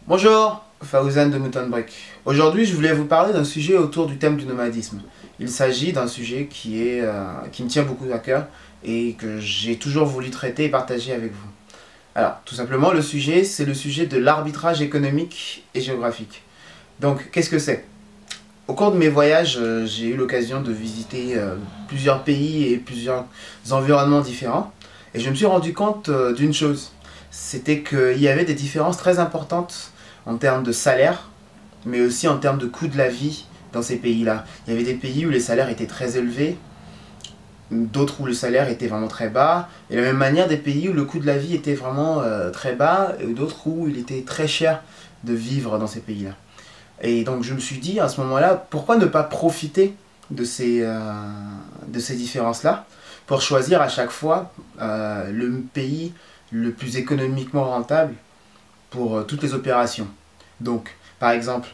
Bonjour, Faouzan de Mouton Break. Aujourd'hui, je voulais vous parler d'un sujet autour du thème du nomadisme. Il s'agit d'un sujet qui me tient beaucoup à cœur et que j'ai toujours voulu traiter et partager avec vous. Alors, tout simplement, le sujet, c'est le sujet de l'arbitrage économique et géographique. Donc, qu'est-ce que c'est? Au cours de mes voyages, j'ai eu l'occasion de visiter plusieurs pays et plusieurs environnements différents. Et je me suis rendu compte d'une chose. C'était qu'il y avait des différences très importantes en termes de salaire, mais aussi en termes de coût de la vie dans ces pays-là. Il y avait des pays où les salaires étaient très élevés, d'autres où le salaire était vraiment très bas, et de la même manière des pays où le coût de la vie était vraiment très bas, et d'autres où il était très cher de vivre dans ces pays-là. Et donc je me suis dit à ce moment-là, pourquoi ne pas profiter de ces différences-là pour choisir à chaque fois le pays le plus économiquement rentable pour toutes les opérations. Donc, par exemple,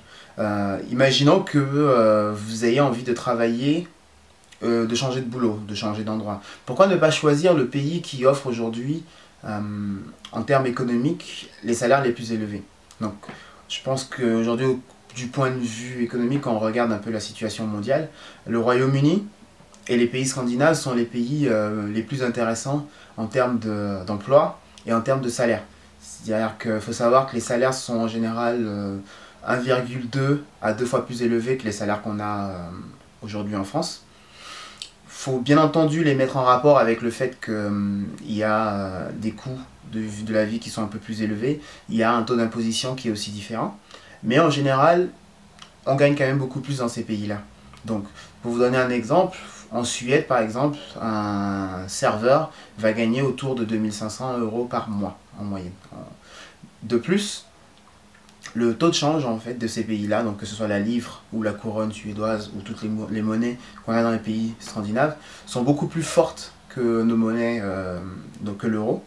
imaginons que vous ayez envie de travailler, de changer de boulot, de changer d'endroit. Pourquoi ne pas choisir le pays qui offre aujourd'hui, en termes économiques, les salaires les plus élevés? Donc, je pense qu'aujourd'hui, du point de vue économique, quand on regarde un peu la situation mondiale, le Royaume-Uni et les pays scandinaves sont les pays les plus intéressants en termes d'emploi et en termes de salaire. C'est-à-dire qu'il faut savoir que les salaires sont en général 1,2 à 2 fois plus élevés que les salaires qu'on a aujourd'hui en France. Il faut bien entendu les mettre en rapport avec le fait qu'il y a des coûts de la vie qui sont un peu plus élevés, il y a un taux d'imposition qui est aussi différent, mais en général, on gagne quand même beaucoup plus dans ces pays-là. Donc, pour vous donner un exemple, en Suède par exemple, un serveur va gagner autour de 2500 € par mois en moyenne. De plus, le taux de change en fait de ces pays-là, donc que ce soit la livre ou la couronne suédoise ou toutes les monnaies qu'on a dans les pays scandinaves, sont beaucoup plus fortes que nos monnaies, donc que l'euro.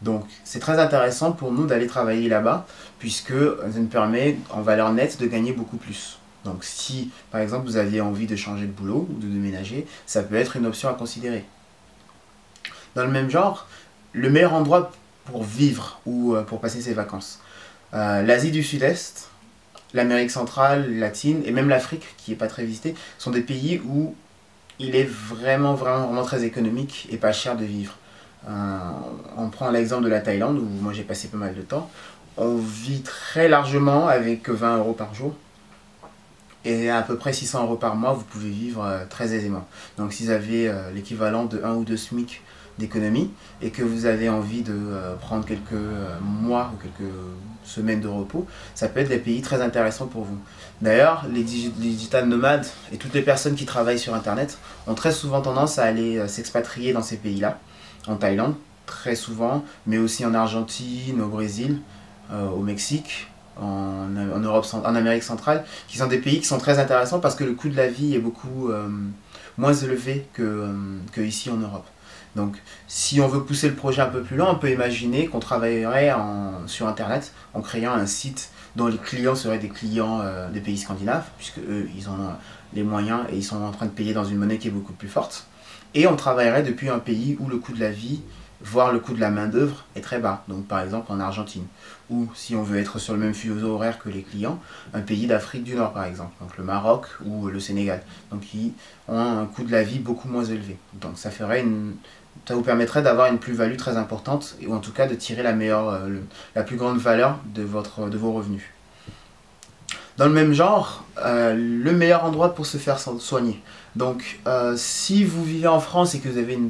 Donc c'est très intéressant pour nous d'aller travailler là-bas, puisque ça nous permet en valeur nette de gagner beaucoup plus. Donc si par exemple vous aviez envie de changer de boulot ou de déménager, ça peut être une option à considérer. Dans le même genre, le meilleur endroit pour vivre ou pour passer ses vacances. L'Asie du Sud-Est, l'Amérique centrale, latine et même l'Afrique qui n'est pas très visitée sont des pays où il est vraiment très économique et pas cher de vivre. On prend l'exemple de la Thaïlande où moi j'ai passé pas mal de temps. On vit très largement avec 20 € par jour. Et à peu près 600 € par mois, vous pouvez vivre très aisément. Donc si vous avez l'équivalent de 1 ou 2 SMIC d'économie et que vous avez envie de prendre quelques mois ou quelques semaines de repos, ça peut être des pays très intéressants pour vous. D'ailleurs, les digital nomades et toutes les personnes qui travaillent sur Internet ont très souvent tendance à aller s'expatrier dans ces pays-là, en Thaïlande, très souvent, mais aussi en Argentine, au Brésil, au Mexique, en Europe, en Amérique centrale, qui sont des pays qui sont très intéressants parce que le coût de la vie est beaucoup moins élevé que ici en Europe. Donc si on veut pousser le projet un peu plus loin, on peut imaginer qu'on travaillerait sur Internet en créant un site dont les clients seraient des clients des pays scandinaves, puisque eux, ils ont les moyens et ils sont en train de payer dans une monnaie qui est beaucoup plus forte. Et on travaillerait depuis un pays où le coût de la vie, voire le coût de la main-d'œuvre est très bas, donc par exemple en Argentine, ou si on veut être sur le même fuseau horaire que les clients, un pays d'Afrique du Nord par exemple, donc le Maroc ou le Sénégal, donc qui ont un coût de la vie beaucoup moins élevé. Donc ça vous permettrait d'avoir une plus-value très importante, ou en tout cas de tirer la plus grande valeur de vos revenus. Dans le même genre, le meilleur endroit pour se faire soigner. Donc, si vous vivez en France et que vous avez une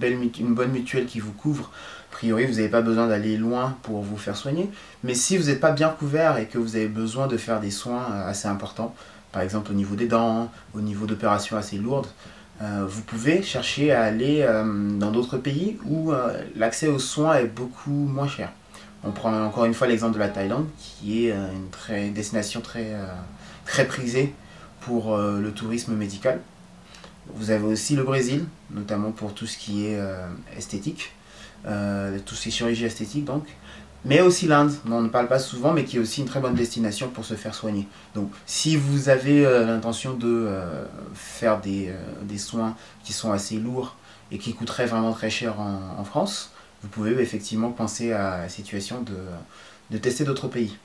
bonne mutuelle qui vous couvre, a priori, vous n'avez pas besoin d'aller loin pour vous faire soigner. Mais si vous n'êtes pas bien couvert et que vous avez besoin de faire des soins assez importants, par exemple au niveau des dents, au niveau d'opérations assez lourdes, vous pouvez chercher à aller dans d'autres pays où l'accès aux soins est beaucoup moins cher. On prend encore une fois l'exemple de la Thaïlande, qui est une destination très prisée pour le tourisme médical. Vous avez aussi le Brésil, notamment pour tout ce qui est esthétique, tout ce qui est chirurgie esthétique donc. Mais aussi l'Inde, dont on ne parle pas souvent, mais qui est aussi une très bonne destination pour se faire soigner. Donc si vous avez l'intention de faire des soins qui sont assez lourds et qui coûteraient vraiment très cher en France, vous pouvez effectivement penser à la situation de tester d'autres pays.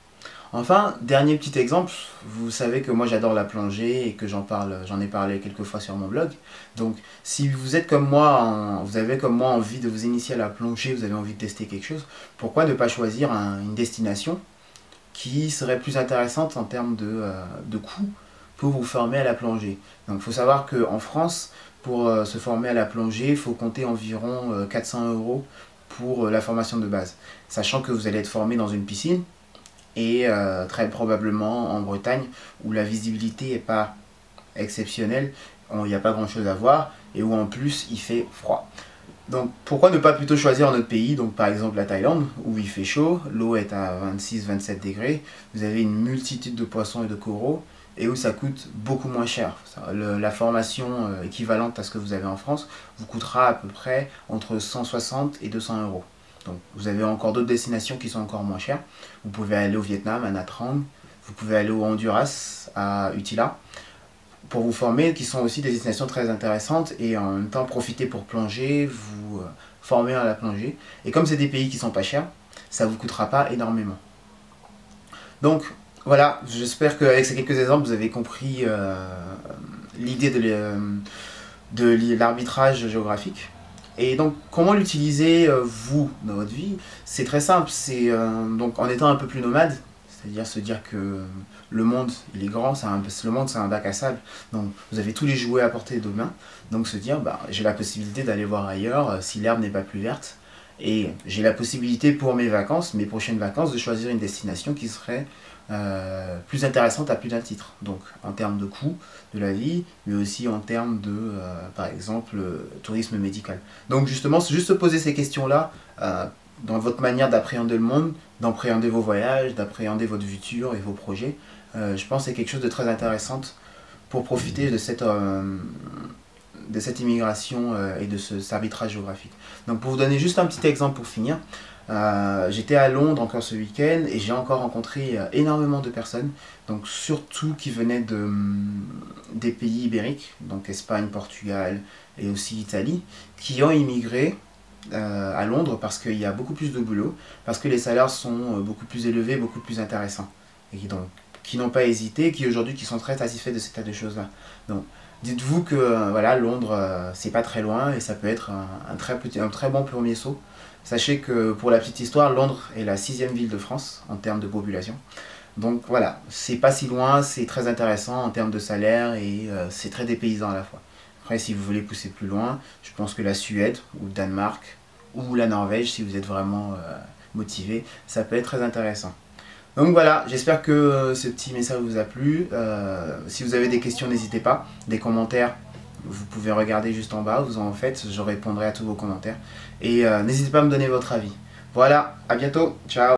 Enfin, dernier petit exemple, vous savez que moi j'adore la plongée et que j'en ai parlé quelques fois sur mon blog. Donc si vous êtes comme moi, vous avez comme moi envie de vous initier à la plongée, vous avez envie de tester quelque chose, pourquoi ne pas choisir une destination qui serait plus intéressante en termes de coût pour vous former à la plongée. Donc il faut savoir qu'en France, pour se former à la plongée, il faut compter environ 400 € pour la formation de base. Sachant que vous allez être formé dans une piscine, et très probablement en Bretagne où la visibilité n'est pas exceptionnelle, il n'y a pas grand chose à voir et où en plus il fait froid. Donc pourquoi ne pas plutôt choisir notre pays, donc par exemple la Thaïlande où il fait chaud, l'eau est à 26-27 degrés, vous avez une multitude de poissons et de coraux et où ça coûte beaucoup moins cher. La formation équivalente à ce que vous avez en France vous coûtera à peu près entre 160 et 200 €. Donc vous avez encore d'autres destinations qui sont encore moins chères. Vous pouvez aller au Vietnam, à Nha Trang, vous pouvez aller au Honduras, à Utila, pour vous former, qui sont aussi des destinations très intéressantes et en même temps profiter pour plonger, vous former à la plongée. Et comme c'est des pays qui sont pas chers, ça ne vous coûtera pas énormément. Donc voilà, j'espère qu'avec ces quelques exemples, vous avez compris l'idée de l'arbitrage géographique. Et donc, comment l'utiliser, vous, dans votre vie? C'est très simple, c'est donc en étant un peu plus nomade, c'est-à-dire se dire que le monde, il est grand, le monde c'est un bac à sable, donc vous avez tous les jouets à portée de main, donc se dire, bah, j'ai la possibilité d'aller voir ailleurs si l'herbe n'est pas plus verte, et j'ai la possibilité pour mes vacances, mes prochaines vacances, de choisir une destination qui serait plus intéressante à plus d'un titre. Donc en termes de coût de la vie, mais aussi en termes de, par exemple, tourisme médical. Donc justement, c'est juste se poser ces questions-là dans votre manière d'appréhender le monde, d'appréhender vos voyages, d'appréhender votre futur et vos projets. Je pense que c'est quelque chose de très intéressant pour profiter de cette immigration et de cet arbitrage géographique. Donc pour vous donner juste un petit exemple pour finir, j'étais à Londres encore ce week-end et j'ai encore rencontré énormément de personnes, donc surtout qui venaient des pays ibériques, donc Espagne, Portugal et aussi Italie, qui ont immigré à Londres parce qu'il y a beaucoup plus de boulot, parce que les salaires sont beaucoup plus élevés, beaucoup plus intéressants, et qui n'ont pas hésité, qui aujourd'hui qui sont très satisfaits de cet état de choses-là. Donc dites-vous que voilà, Londres c'est pas très loin et ça peut être un très bon premier saut. Sachez que pour la petite histoire, Londres est la 6e ville de France en termes de population. Donc voilà, c'est pas si loin, c'est très intéressant en termes de salaire et c'est très dépaysant à la fois. Après, si vous voulez pousser plus loin, je pense que la Suède ou le Danemark ou la Norvège, si vous êtes vraiment motivé, ça peut être très intéressant. Donc voilà, j'espère que ce petit message vous a plu. Si vous avez des questions, n'hésitez pas. Des commentaires, vous pouvez regarder juste en bas, vous en faites, je répondrai à tous vos commentaires. Et n'hésitez pas à me donner votre avis. Voilà, à bientôt, ciao.